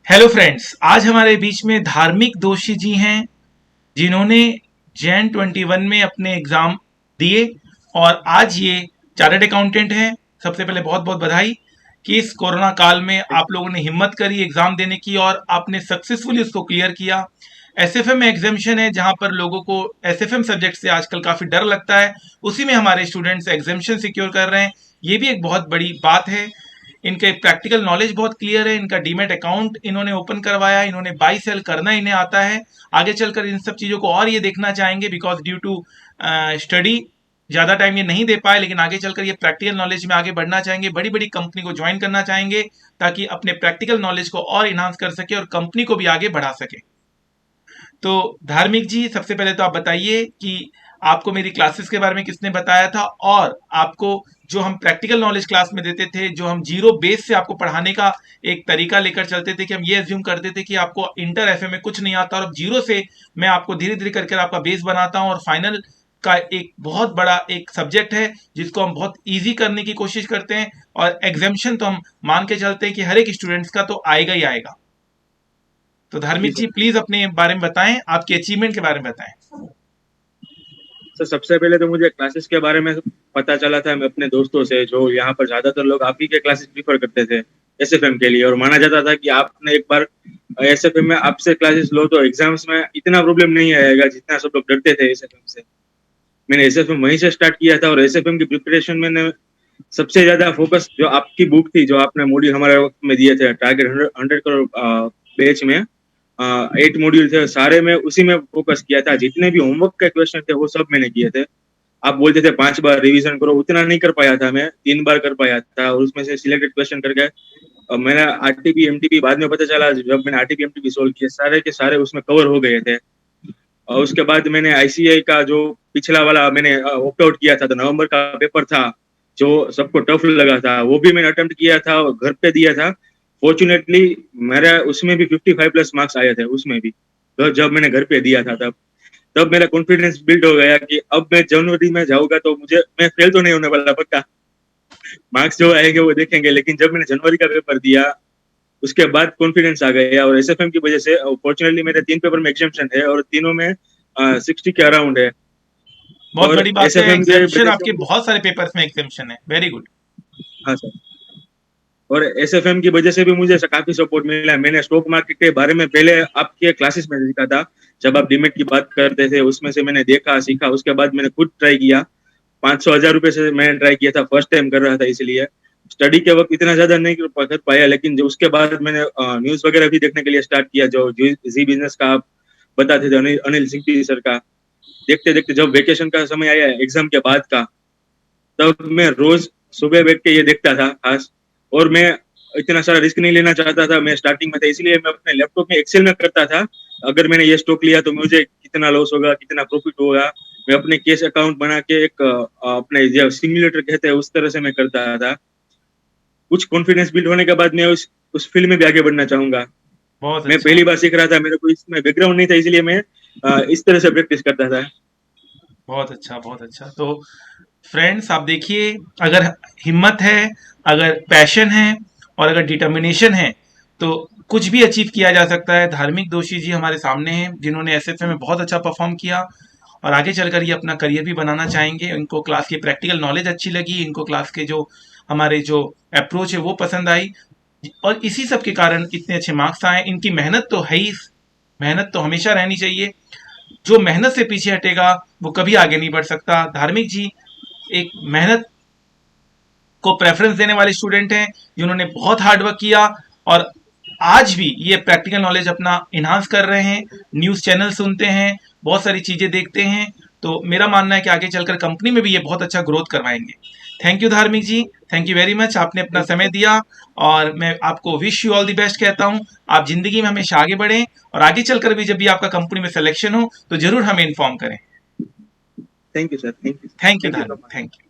Hello friends, आज हमारे बीच में धार्मिक दोषी जी हैं जिन्होंने जैन 21 में अपने एग्जाम दिए और आज ये चार्टर्ड अकाउंटेंट हैं। सबसे पहले बहुत बहुत बधाई कि इस कोरोना काल में आप लोगों ने हिम्मत करी एग्जाम देने की और आपने सक्सेसफुली उसको क्लियर किया। एसएफएम में एग्जामेशन है जहां पर लोगों को एसएफएम सब्जेक्ट से आजकल काफी डर लगता है, उसी में हमारे स्टूडेंट्स एग्जामेशन सिक्योर कर रहे हैं। ये भी एक बहुत बड़ी बात है। इनके प्रैक्टिकल नॉलेज बहुत क्लियर है। इनका डीमेट अकाउंट इन्होंने ओपन करवाया, इन्होंने बाई सेल करना इन्हें आता है। आगे चलकर इन सब चीज़ों को और ये देखना चाहेंगे बिकॉज ड्यू टू स्टडी ज़्यादा टाइम ये नहीं दे पाए, लेकिन आगे चलकर ये प्रैक्टिकल नॉलेज में आगे बढ़ना चाहेंगे, बड़ी बड़ी कंपनी को ज्वाइन करना चाहेंगे ताकि अपने प्रैक्टिकल नॉलेज को और इन्हांस कर सके और कंपनी को भी आगे बढ़ा सके। तो धार्मिक जी, सबसे पहले तो आप बताइए कि आपको मेरी क्लासेस के बारे में किसने बताया था और आपको जो हम प्रैक्टिकल नॉलेज क्लास में देते थे, जो हम जीरो बेस से आपको पढ़ाने का एक तरीका लेकर चलते थे कि हम ये एज्यूम करते थे कि आपको इंटर एफए में कुछ नहीं आता और अब जीरो से मैं आपको धीरे धीरे करके आपका बेस बनाता हूँ और फाइनल का एक बहुत बड़ा एक सब्जेक्ट है जिसको हम बहुत इजी करने की कोशिश करते हैं और एग्जामिशन तो हम मान के चलते हैं कि हर एक स्टूडेंट्स का तो आएगा ही आएगा। तो जी धार्मिक जी सर। प्लीज अपने बारे में बताएं, आपके अचीवमेंट के बारे में बताएं। सबसे पहले तो मुझे क्लासेस के बारे में पता चला था मैं अपने दोस्तों से, जो यहाँ पर ज्यादातर लोग आप ही के क्लासेस प्रीफर करते थे एसएफएम के लिए, और माना जाता था कि आपने एक बार एसएफएम में आपसे क्लासेस लो तो एग्जाम्स में इतना प्रॉब्लम नहीं आएगा जितना सब लोग डरते थे एसएफएम से। मैंने एसएफएम वहीं से स्टार्ट किया था और एसएफएम की प्रिपरेशन मैंने सबसे ज्यादा फोकस जो आपकी बुक थी, जो आपने मॉड्यूल हमारे वक्त में दिए थे टारगेट 100 करोड़ बैच में 8 मॉड्यूल थे, सारे में उसी में फोकस किया था। जितने भी होमवर्क के क्वेश्चन थे वो सब मैंने किए थे। आप बोलते थे 5 बार रिवीजन करो, उतना नहीं कर पाया था मैं, 3 बार कर पाया था और उसमें से सिलेक्टेड क्वेश्चन करके मैंने आरटीपी एमटीपी बाद में पता चला, जब मैंने आरटीपी एमटीपी सोल्व किए सारे के सारे उसमें कवर हो गए थे। और उसके बाद मैंने आईसीआई का जो पिछला वाला मैंने ऑप्ट आउट किया था, तो नवंबर का पेपर था जो सबको टफ लगा था, वो भी मैंने अटेम्प्ट किया था और घर पे दिया था। फॉर्चुनेटली मेरा उसमें भी 55 प्लस मार्क्स आए थे उसमें भी, तो जब मैंने घर पे दिया था तब तब मेरा कॉन्फिडेंस बिल्ड हो गया कि अब मैं जनवरी में जाऊंगा तो मुझे मैं फेल तो नहीं होने वाला, पक्का मार्क्स जो आएंगे वो देखेंगे। लेकिन जब मैंने जनवरी का पेपर दिया उसके बाद कॉन्फिडेंस आ गया, और एसएफएम की वजह से फॉर्चुनेटली मेरे 3 पेपर में एग्जाम्पशन है और तीनों में 60 के अराउंड है। बहुत और बड़ी बात है, एसएफएम के एग्जामिशन वजह से आपके बहुत सारे पेपर्स में एग्जामिशन है, वेरी गुड। हाँ सर, और एसएफएम की वजह से भी मुझे काफी सपोर्ट मिला है। मैंने स्टॉक मार्केट के बारे में पहले आपके क्लासेस में सीखा था, जब आप डीमेट की बात करते थे उसमें से मैंने देखा सीखा, उसके बाद मैंने खुद ट्राई किया। 500,000 रुपए से मैंने ट्राई किया था, फर्स्ट टाइम कर रहा था, इसलिए स्टडी के वक्त इतना ज्यादा नहीं कर पाया। लेकिन जो उसके बाद मैंने न्यूज वगैरह भी देखने के लिए स्टार्ट किया, जो जी बिजनेस का आप बताते थे अनिल सिंह सर का। देखते देखते जब वेकेशन का समय आया एग्जाम के बाद का, तब मैं रोज सुबह बैठ के ये देखता था खास। और मैं इतना सारा रिस्क नहीं लेना चाहता था, मैं स्टार्टिंग में था, इसलिए मैं अपने लैपटॉप में एक्सेल में करता था अगर मैंने ये स्टॉक लिया तो मुझे कितना लॉस होगा, कितना प्रॉफिट होगा। मैं अपने कैश अकाउंट बना के एक अपने जो सिमुलेटर कहते हैं उस तरह से मैं करता था। कुछ कॉन्फिडेंस बिल्ड होने के बाद मैं उस फील्ड में भी आगे बढ़ना चाहूंगा। बहुत मैं अच्छा, पहली बार सीख रहा था, मेरे को इसमें बैकग्राउंड नहीं था, इसलिए मैं इस तरह से प्रैक्टिस करता था। बहुत अच्छा, बहुत अच्छा। तो फ्रेंड्स आप देखिए, अगर हिम्मत है, अगर पैशन है और अगर डिटर्मिनेशन है तो कुछ भी अचीव किया जा सकता है। धार्मिक दोषी जी हमारे सामने हैं जिन्होंने एसएफए में बहुत अच्छा परफॉर्म किया और आगे चलकर ये अपना करियर भी बनाना चाहेंगे। इनको क्लास की प्रैक्टिकल नॉलेज अच्छी लगी, इनको क्लास के जो हमारे जो अप्रोच है वो पसंद आई और इसी सब के कारण इतने अच्छे मार्क्स आए। इनकी मेहनत तो है ही, मेहनत तो हमेशा रहनी चाहिए। जो मेहनत से पीछे हटेगा वो कभी आगे नहीं बढ़ सकता। धार्मिक जी एक मेहनत को प्रेफरेंस देने वाले स्टूडेंट हैं जिन्होंने बहुत हार्ड वर्क किया और आज भी ये प्रैक्टिकल नॉलेज अपना इन्हांस कर रहे हैं, न्यूज़ चैनल सुनते हैं, बहुत सारी चीज़ें देखते हैं। तो मेरा मानना है कि आगे चलकर कंपनी में भी ये बहुत अच्छा ग्रोथ करवाएंगे। थैंक यू धार्मिक जी, थैंक यू वेरी मच, आपने अपना थैंक यू समय सर। दिया और मैं आपको wish you all the best कहता हूँ। आप जिंदगी में हमेशा आगे बढ़ें और आगे चलकर भी जब भी आपका कंपनी में सिलेक्शन हो तो जरूर हमें इन्फॉर्म करें। Thank you sir, thank you, thank you thank you so धार्मिक, मच। Thank you.